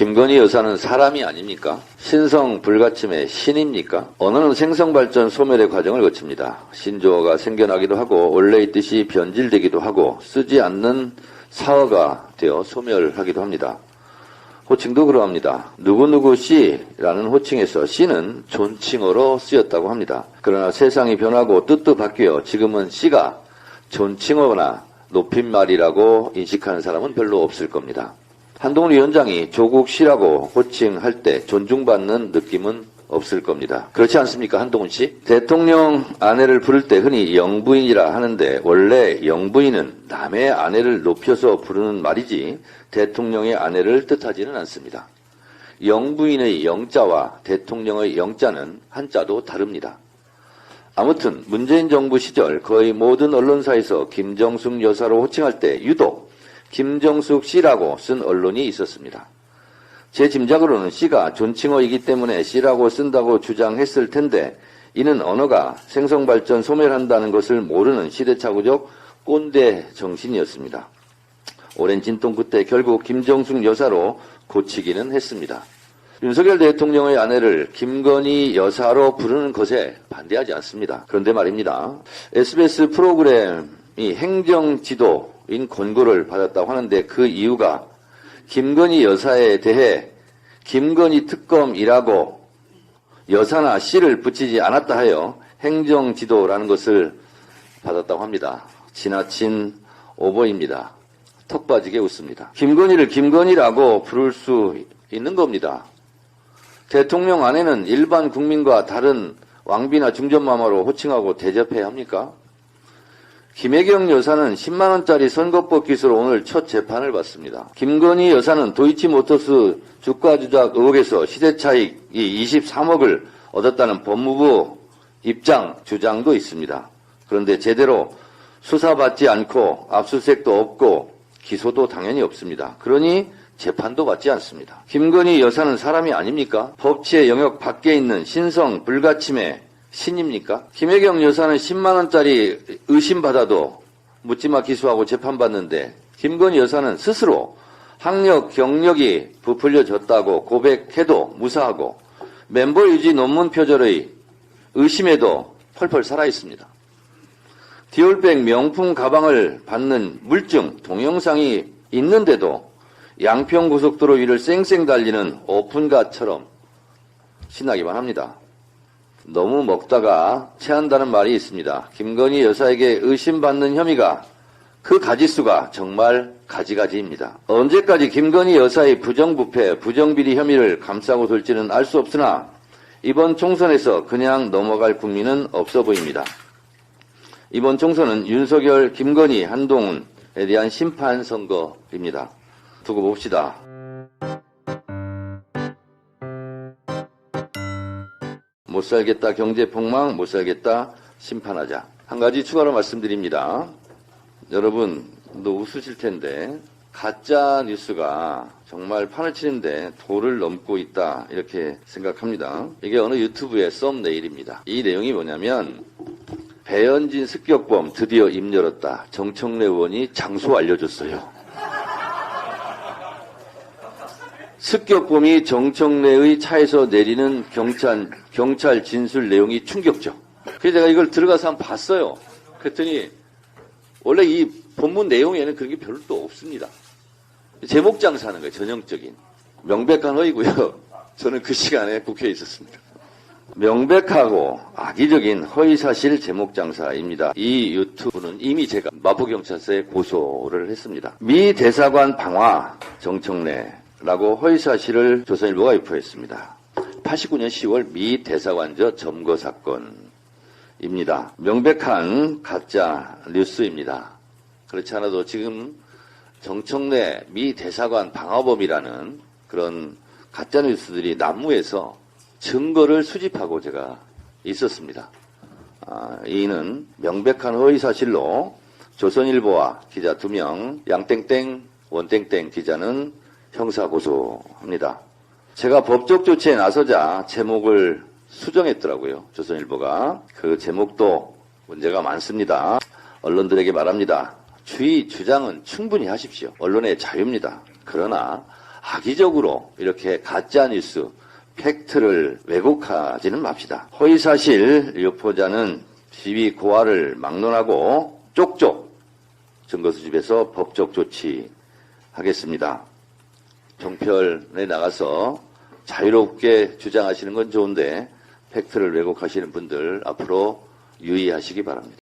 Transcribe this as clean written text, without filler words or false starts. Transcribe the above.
김건희 여사는 사람이 아닙니까? 신성 불가침의 신입니까? 언어는 생성발전 소멸의 과정을 거칩니다. 신조어가 생겨나기도 하고 원래 있듯이 변질되기도 하고 쓰지 않는 사어가 되어 소멸하기도 합니다. 호칭도 그러합니다. 누구누구 씨라는 호칭에서 씨는 존칭어로 쓰였다고 합니다. 그러나 세상이 변하고 뜻도 바뀌어 지금은 씨가 존칭어나 높임말이라고 인식하는 사람은 별로 없을 겁니다. 한동훈 위원장이 조국 씨라고 호칭할 때 존중받는 느낌은 없을 겁니다. 그렇지 않습니까, 한동훈 씨? 대통령 아내를 부를 때 흔히 영부인이라 하는데 원래 영부인은 남의 아내를 높여서 부르는 말이지 대통령의 아내를 뜻하지는 않습니다. 영부인의 영자와 대통령의 영자는 한자도 다릅니다. 아무튼 문재인 정부 시절 거의 모든 언론사에서 김정숙 여사로 호칭할 때 유독 김정숙 씨라고 쓴 언론이 있었습니다. 제 짐작으로는 씨가 존칭어이기 때문에 씨라고 쓴다고 주장했을 텐데 이는 언어가 생성발전 소멸한다는 것을 모르는 시대착오적 꼰대 정신이었습니다. 오랜 진통 끝에 결국 김정숙 여사로 고치기는 했습니다. 윤석열 대통령의 아내를 김건희 여사로 부르는 것에 반대하지 않습니다. 그런데 말입니다. SBS 프로그램이 행정지도인 권고를 받았다고 하는데 그 이유가 김건희 여사에 대해 김건희 특검이라고 여사나 씨를 붙이지 않았다 하여 행정지도라는 것을 받았다고 합니다. 지나친 오버입니다. 턱 빠지게 웃습니다. 김건희를 김건희라고 부를 수 있는 겁니다. 대통령 아내는 일반 국민과 다른 왕비나 중전마마로 호칭하고 대접해야 합니까? 김혜경 여사는 10만원짜리 선거법 기소로 오늘 첫 재판을 받습니다. 김건희 여사는 도이치모터스 주가 조작 의혹에서 시세차익이 23억을 얻었다는 법무부 입장, 주장도 있습니다. 그런데 제대로 수사받지 않고 압수수색도 없고 기소도 당연히 없습니다. 그러니 재판도 받지 않습니다. 김건희 여사는 사람이 아닙니까? 법치의 영역 밖에 있는 신성 불가침의 신입니까? 김혜경 여사는 10만원짜리 의심받아도 묻지마 기소하고 재판받는데 김건희 여사는 스스로 학력, 경력이 부풀려졌다고 고백해도 무사하고 멤버 유지 논문 표절의 의심에도 펄펄 살아있습니다. 디올백 명품 가방을 받는 물증 동영상이 있는데도 양평고속도로 위를 쌩쌩 달리는 오픈카처럼 신나기만 합니다. 너무 먹다가 체한다는 말이 있습니다. 김건희 여사에게 의심받는 혐의가 그 가지수가 정말 가지가지입니다. 언제까지 김건희 여사의 부정부패, 부정비리 혐의를 감싸고 돌지는 알 수 없으나 이번 총선에서 그냥 넘어갈 국민은 없어 보입니다. 이번 총선은 윤석열, 김건희, 한동훈에 대한 심판 선거입니다. 두고 봅시다. 못 살겠다 경제폭망, 못 살겠다 심판하자. 한 가지 추가로 말씀드립니다. 여러분 너 웃으실 텐데 가짜 뉴스가 정말 판을 치는데 도를 넘고 있다 이렇게 생각합니다. 이게 어느 유튜브의 썸네일입니다. 이 내용이 뭐냐면 배현진 습격범 드디어 입 열었다. 정청래 의원이 장소 알려줬어요. 습격범이 정청래의 차에서 내리는 경찰 진술 내용이 충격적. 그래서 제가 이걸 들어가서 한번 봤어요. 그랬더니 원래 이 본문 내용에는 그런 게 별로 또 없습니다. 제목 장사하는 거예요. 전형적인. 명백한 허위고요. 저는 그 시간에 국회에 있었습니다. 명백하고 악의적인 허위사실 제목 장사입니다. 이 유튜브는 이미 제가 마포경찰서에 고소를 했습니다. 미 대사관 방화 정청래라고 허위사실을 조선일보가 유포했습니다. 89년 10월 미 대사관저 점거 사건입니다. 명백한 가짜 뉴스입니다. 그렇지 않아도 지금 정청래 미 대사관 방화범이라는 그런 가짜 뉴스들이 난무해서 증거를 수집하고 제가 있었습니다. 이는 명백한 허위사실로 조선일보와 기자 2명, 양땡땡, 원땡땡 기자는 형사고소합니다. 제가 법적 조치에 나서자 제목을 수정했더라고요. 조선일보가. 그 제목도 문제가 많습니다. 언론들에게 말합니다. 주의 주장은 충분히 하십시오. 언론의 자유입니다. 그러나 악의적으로 이렇게 가짜뉴스, 팩트를 왜곡하지는 맙시다. 허위사실 유포자는 시위 고하를 막론하고 쪽쪽 증거 수집해서 법적 조치하겠습니다. 종편에 나가서 자유롭게 주장하시는 건 좋은데 팩트를 왜곡하시는 분들 앞으로 유의하시기 바랍니다.